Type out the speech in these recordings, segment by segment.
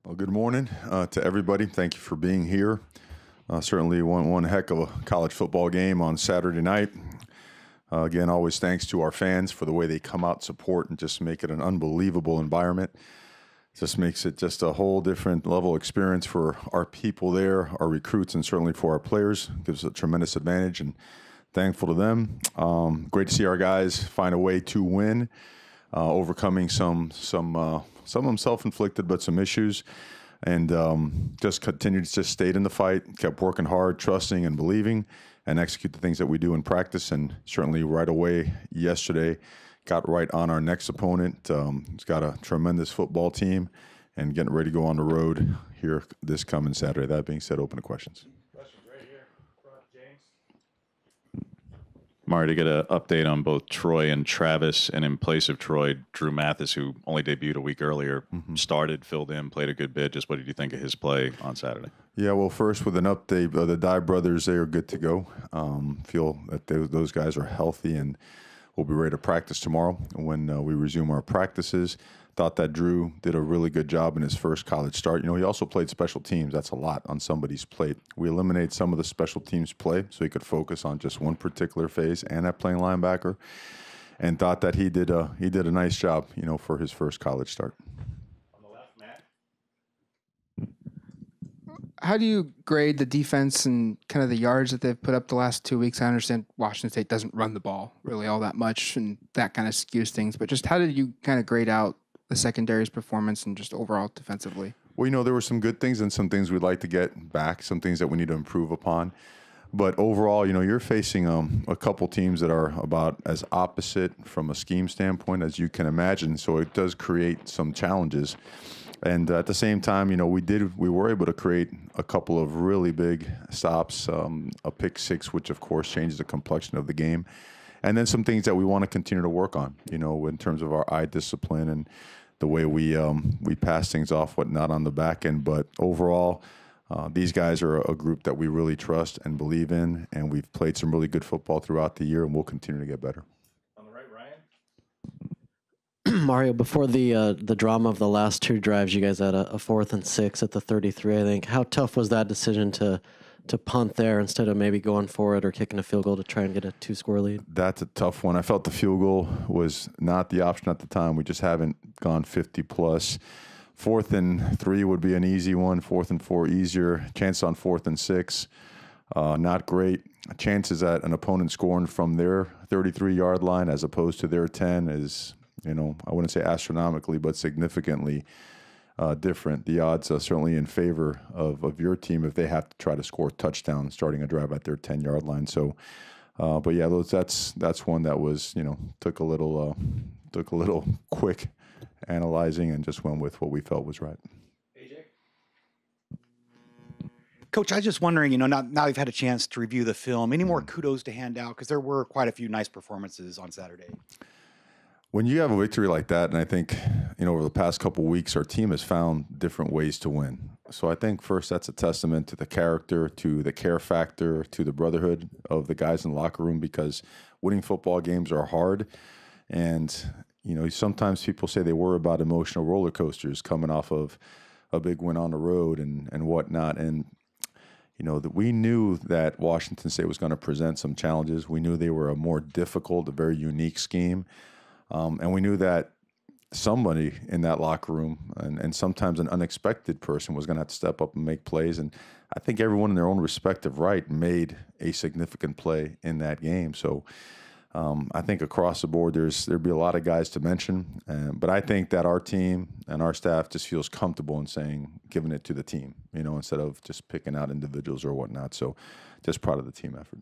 Well, good morning to everybody. Thank you for being here. Certainly one heck of a college football game on Saturday night. Again, always thanks to our fans for the way they come out, support, and just make it an unbelievable environment. Just makes it just a whole different level experience for our people there, our recruits, and certainly for our players. Gives us a tremendous advantage, and thankful to them. Great to see our guys find a way to win, overcoming some of them self-inflicted, but some issues, and just continued to just stayed in the fight, kept working hard, trusting and believing, and execute the things that we do in practice. And certainly right away yesterday, got right on our next opponent. He's got a tremendous football team and getting ready to go on the road here this coming Saturday. That being said, open to questions. Mario, to get an update on both Troy and Travis, and in place of Troy, Drew Mathis, who only debuted a week earlier, started, filled in, played a good bit. Just what did you think of his play on Saturday? Yeah, well, first with an update, the Dye brothers, they are good to go. Feel that those guys are healthy and will be ready to practice tomorrow when we resume our practices. Thought that Drew did a really good job in his first college start. You know, he also played special teams. That's a lot on somebody's plate. We eliminated some of the special teams play so he could focus on just one particular phase and at playing linebacker, and thought that he did a nice job, you know, for his first college start. On the left, Matt. How do you grade the defense and kind of the yards that they've put up the last 2 weeks? I understand Washington State doesn't run the ball really all that much, and that kind of skews things. But just how did you kind of grade out the secondary's performance and just overall defensively? Well, you know, there were some good things and some things we'd like to get back, some things that we need to improve upon. But overall, you know, you're facing a couple teams that are about as opposite from a scheme standpoint as you can imagine. So it does create some challenges. And at the same time, you know, we were able to create a couple of really big stops, a pick six, which of course changes the complexion of the game. And then some things that we want to continue to work on, you know, in terms of our eye discipline and the way we pass things off, whatnot on the back end. But overall, these guys are a group that we really trust and believe in, and we've played some really good football throughout the year, and we'll continue to get better. On the right, Ryan. Mario, before the drama of the last two drives, you guys had a 4th and 6 at the 33, I think. How tough was that decision to punt there instead of maybe going for it or kicking a field goal to try and get a 2-score lead? That's a tough one. I felt the field goal was not the option at the time. We just haven't gone 50-plus. 4th and 3 would be an easy one. 4th and 4 easier. Chance on 4th and 6, not great. Chances at an opponent scoring from their 33-yard line as opposed to their 10 is, you know, I wouldn't say astronomically, but significantly different. The odds are certainly in favor of your team if they have to try to score a touchdown starting a drive at their 10-yard line. So, but yeah, that's one that was, you know, took a little quick analyzing and just went with what we felt was right. AJ. Coach, I was just wondering, you know, now you've had a chance to review the film, any more kudos to hand out? Because there were quite a few nice performances on Saturday. When you have a victory like that, and I think, you know, over the past couple of weeks, our team has found different ways to win. So I think first that's a testament to the character, to the care factor, to the brotherhood of the guys in the locker room, because winning football games are hard. And, you know, sometimes people say they worry about emotional roller coasters coming off of a big win on the road and whatnot. And, you know, that we knew that Washington State was going to present some challenges. We knew they were a more difficult, a very unique scheme. And we knew that somebody in that locker room and sometimes an unexpected person was going to have to step up and make plays. And I think everyone in their own respective right made a significant play in that game. So I think across the board there'd be a lot of guys to mention. But I think that our team and our staff just feels comfortable in saying, giving it to the team, you know, instead of just picking out individuals or whatnot. So just proud of the team effort.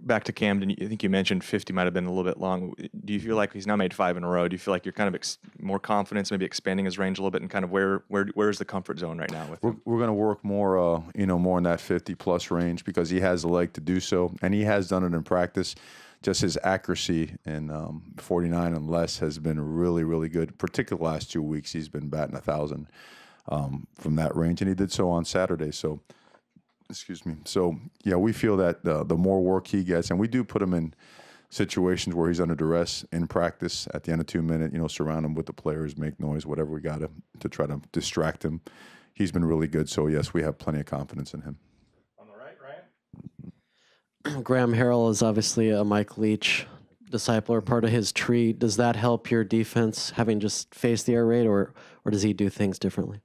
Back to Camden, I think you mentioned 50 might have been a little bit long. Do you feel like he's now made 5 in a row? Do you feel like you're kind of more confidence, maybe expanding his range a little bit, and kind of where's the comfort zone right now with him? We're going to work more, more in that 50-plus range because he has the leg to do so, and he has done it in practice. Just his accuracy in 49 and less has been really, really good. Particularly the last 2 weeks, he's been batting 1,000 from that range, and he did so on Saturday. So. Excuse me. So, yeah, we feel that the more work he gets, and we do put him in situations where he's under duress in practice at the end of 2 minutes, surround him with the players, make noise, whatever we got to try to distract him. He's been really good. So, yes, we have plenty of confidence in him. On the right, Ryan. Graham Harrell is obviously a Mike Leach disciple or part of his tree. Does that help your defense having just faced the air raid, or does he do things differently?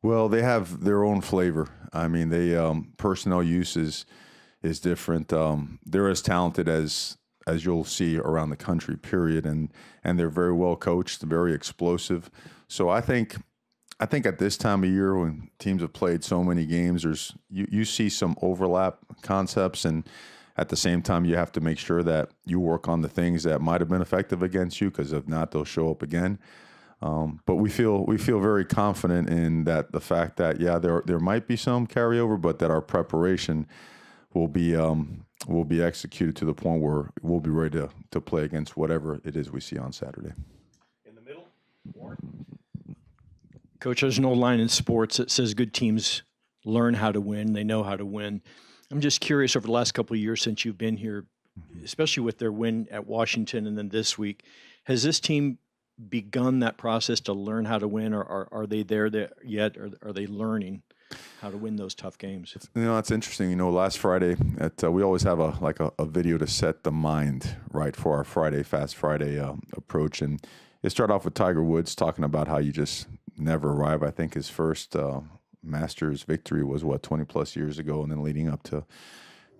Well, they have their own flavor. I mean, they personnel use is different. They're as talented as you'll see around the country, period. And they're very well coached, very explosive. So I think at this time of year when teams have played so many games, you see some overlap concepts, and at the same time you have to make sure that you work on the things that might have been effective against you, because if not, they'll show up again. But we feel very confident in that, the fact that there might be some carryover, but that our preparation will be executed to the point where we'll be ready to play against whatever it is we see on Saturday. In the middle, Warren. Coach, there's an old line in sports that says good teams learn how to win. They know how to win. I'm just curious, over the last couple of years since you've been here, especially with their win at Washington and then this week, has this team begun that process to learn how to win, or are they there yet? Or are they learning how to win those tough games? It's interesting. Last Friday we always have a video to set the mind right for our Fast Friday approach, and it started off with Tiger Woods talking about how you just never arrive. I think his first Masters victory was 20 plus years ago, and then leading up to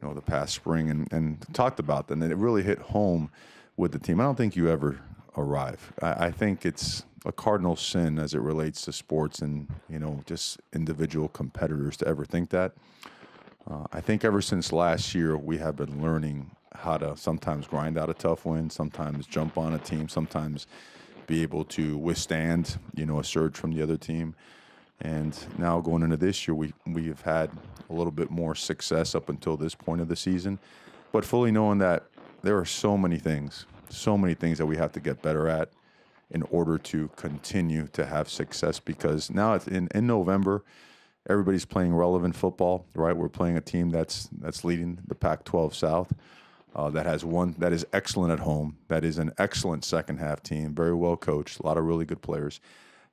the past spring, and talked about that, and it really hit home with the team. I don't think you ever arrive. I think it's a cardinal sin as it relates to sports and just individual competitors to ever think that. I think ever since last year we have been learning how to sometimes grind out a tough win, sometimes jump on a team, sometimes be able to withstand a surge from the other team. And now going into this year, we've had a little bit more success up until this point of the season, but fully knowing that there are so many things that we have to get better at in order to continue to have success, because now it's in November, everybody's playing relevant football, right? We're playing a team that's leading the Pac-12 South, that is excellent at home, that is an excellent second half team, very well coached, a lot of really good players,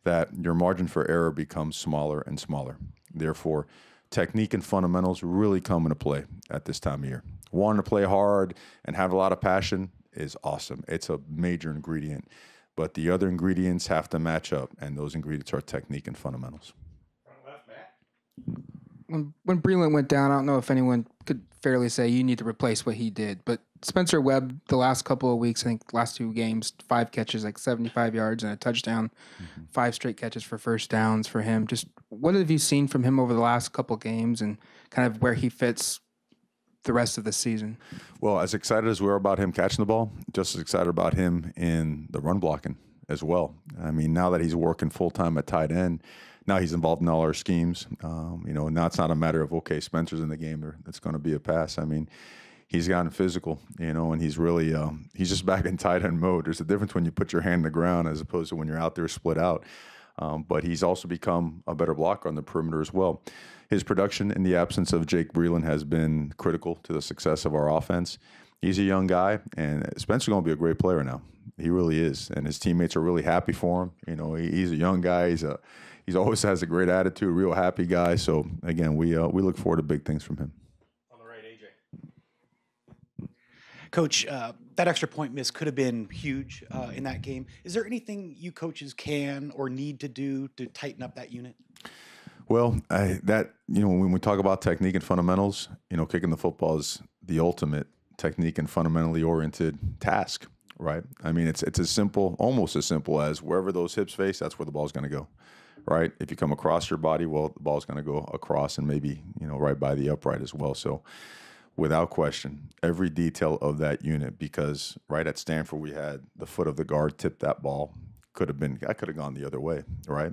that your margin for error becomes smaller and smaller. Therefore, technique and fundamentals really come into play at this time of year. Wanting to play hard and have a lot of passion is awesome. It's a major ingredient. But the other ingredients have to match up, and those ingredients are technique and fundamentals. Front left, Matt. When Breland went down, I don't know if anyone could fairly say you need to replace what he did, but Spencer Webb, the last couple of weeks, I think last 2 games, 5 catches, 75 yards and a touchdown, 5 straight catches for first downs for him. Just what have you seen from him over the last couple of games, and kind of where he fits the rest of the season? Well, as excited as we are about him catching the ball, just as excited about him in the run blocking as well. I mean, now that he's working full-time at tight end, now he's involved in all our schemes. Now it's not a matter of, okay, Spencer's in the game, or it's going to be a pass. I mean, he's gotten physical, and he's really he's just back in tight end mode. There's a difference when you put your hand in the ground as opposed to when you're out there split out. But he's also become a better blocker on the perimeter as well. His production in the absence of Jake Breland has been critical to the success of our offense. He's a young guy, and Spencer's going to be a great player now. He really is, and his teammates are really happy for him. He's a young guy. He's always has a great attitude, real happy guy. So again, we look forward to big things from him. On the right, AJ. Coach, that extra point miss could have been huge in that game. Is there anything you coaches can or need to do to tighten up that unit? Well, when we talk about technique and fundamentals, kicking the football is the ultimate technique and fundamentally oriented task, right? I mean, it's as simple, almost as simple as wherever those hips face, that's where the ball's going to go, right? If you come across your body, well, the ball's going to go across and maybe, right by the upright as well. So without question, every detail of that unit, because right at Stanford, we had the foot of the guard tip that ball. I could have gone the other way, right?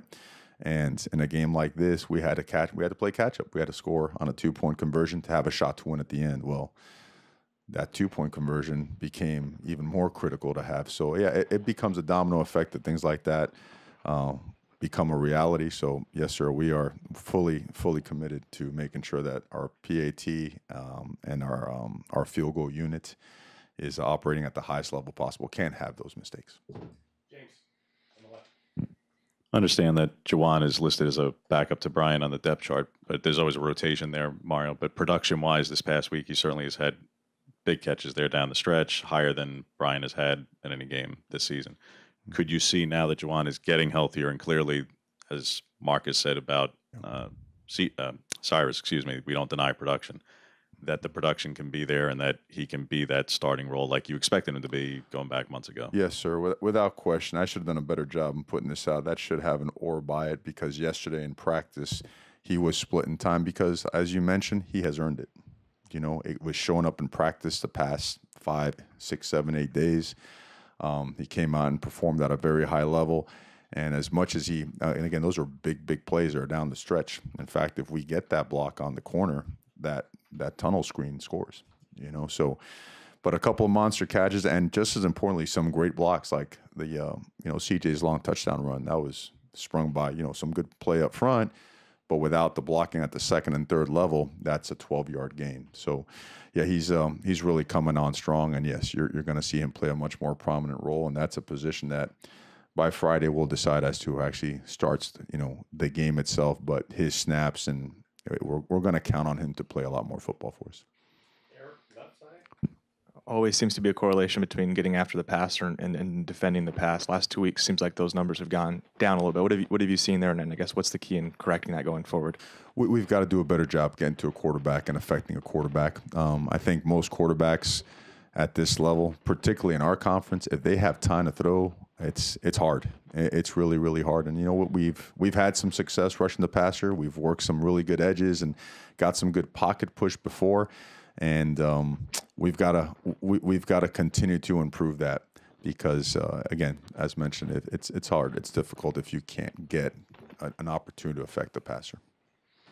And in a game like this, we had to play catch up. We had to score on a 2-point conversion to have a shot to win at the end. Well, that 2-point conversion became even more critical to have. So yeah, it becomes a domino effect that things like that become a reality. So yes, sir, we are fully committed to making sure that our PAT and our field goal unit is operating at the highest level possible. Can't have those mistakes. James, on the left. Understand that Jawan is listed as a backup to Brian on the depth chart, but there's always a rotation there, Mario. But production-wise, this past week, he certainly has had big catches there down the stretch, higher than Brian has had in any game this season. Could you see now that Jawan is getting healthier and clearly, as Marcus said about Cyrus, we don't deny production, that the production can be there and that he can be that starting role like you expected him to be going back months ago? Yes, sir. Without question. I should have done a better job in putting this out. That should have an or by it, because yesterday in practice, he was splitting time because, as you mentioned, he has earned it. You know, it was showing up in practice the past 5, 6, 7, 8 days. He came out and performed at a very high level. And as much as he, and again, those are big plays that are down the stretch. In fact, if we get that block on the corner, that tunnel screen scores, you know. So, but a couple of monster catches, and just as importantly, some great blocks like the, CJ's long touchdown run. That was sprung by, some good play up front, but without the blocking at the second and third level, that's a 12-yard gain. So, yeah, he's really coming on strong, and yes, you're going to see him play a much more prominent role, and that's a position that by Friday we'll decide as to who actually starts, the game itself, but his snaps, and we're going to count on him to play a lot more football for us. Eric, left side. Always seems to be a correlation between getting after the passer and defending the pass. Last 2 weeks seems like those numbers have gone down a little bit. What have you seen there? And then I guess what's the key in correcting that going forward? We've got to do a better job getting to a quarterback and affecting a quarterback. I think most quarterbacks at this level, particularly in our conference, if they have time to throw, it's hard. It's really, really hard. And you know what? We've had some success rushing the passer. We've worked some really good edges and got some good pocket push before. And we've got to continue to improve that because again, as mentioned, it's hard. It's difficult if you can't get an opportunity to affect the passer.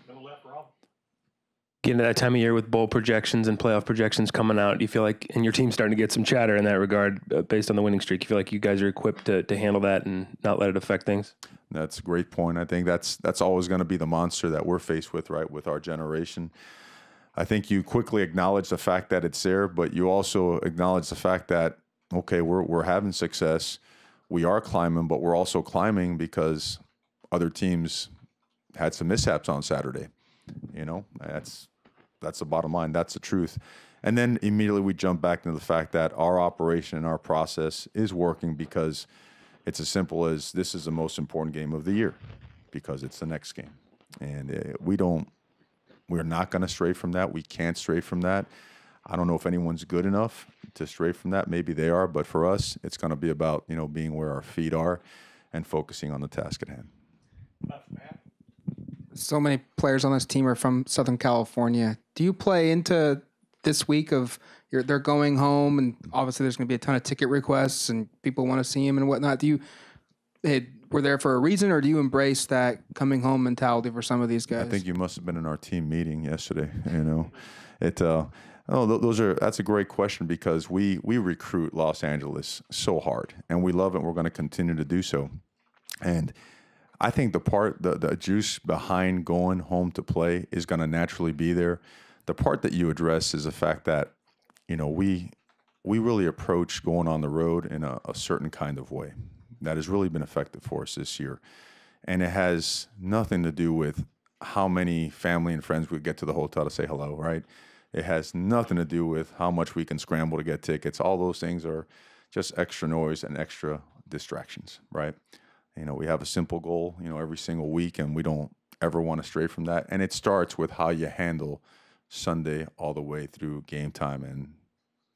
Middle left, Rob. Getting to that time of year with bowl projections and playoff projections coming out, do you feel like, and your team's starting to get some chatter in that regard based on the winning streak, you feel like you guys are equipped to handle that and not let it affect things? That's a great point. I think that's always going to be the monster that we're faced with, right, with our generation. I think you quickly acknowledge the fact that it's there, but you also acknowledge the fact that, okay, we're having success. We are climbing, but we're also climbing because other teams had some mishaps on Saturday. That's the bottom line. That's the truth. And then immediately we jump back into the fact that our operation and our process is working because it's as simple as this is the most important game of the year because it's the next game. And we're not going to stray from that. We can't stray from that. I don't know if anyone's good enough to stray from that. Maybe they are. But for us, it's going to be about, being where our feet are and focusing on the task at hand. Left, Matt. So many players on this team are from Southern California. Do you play into this week of they're going home, and obviously there's going to be a ton of ticket requests and people want to see him and whatnot? We're there for a reason, or do you embrace that coming home mentality for some of these guys? I think you must have been in our team meeting yesterday. That's a great question because we recruit Los Angeles so hard, and we love it. We're going to continue to do so, and I think the juice behind going home to play is going to naturally be there. The part that you address is the fact that, we really approach going on the road in a certain kind of way that has really been effective for us this year. And it has nothing to do with how many family and friends we get to the hotel to say hello, right? It has nothing to do with how much we can scramble to get tickets. All those things are just extra noise and extra distractions, right? We have a simple goal, every single week, and we don't ever want to stray from that. And it starts with how you handle Sunday all the way through game time and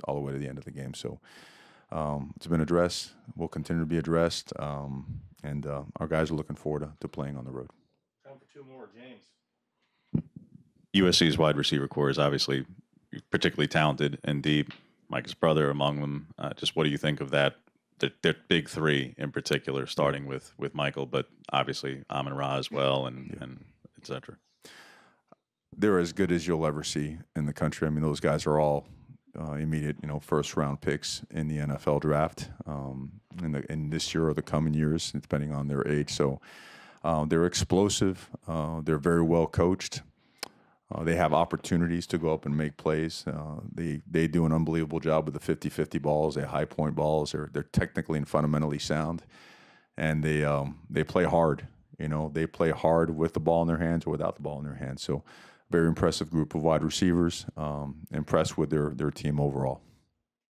all the way to the end of the game. So it's been addressed. We'll continue to be addressed. And our guys are looking forward to playing on the road. Time for two more, James. USC's wide receiver core is obviously particularly talented and deep. Mike's brother among them. Just what do you think of that? The big three in particular, starting with Michael, but obviously Amon-Ra as well, and et cetera. They're as good as you'll ever see in the country. I mean, those guys are all immediate, first-round picks in the NFL draft in this year or the coming years, depending on their age. So they're explosive. They're very well coached. They have opportunities to go up and make plays. They do an unbelievable job with the 50-50 balls. They high point balls. They're technically and fundamentally sound, and they play hard. You know, they play hard with the ball in their hands or without the ball in their hands. So, very impressive group of wide receivers. Impressed with their team overall.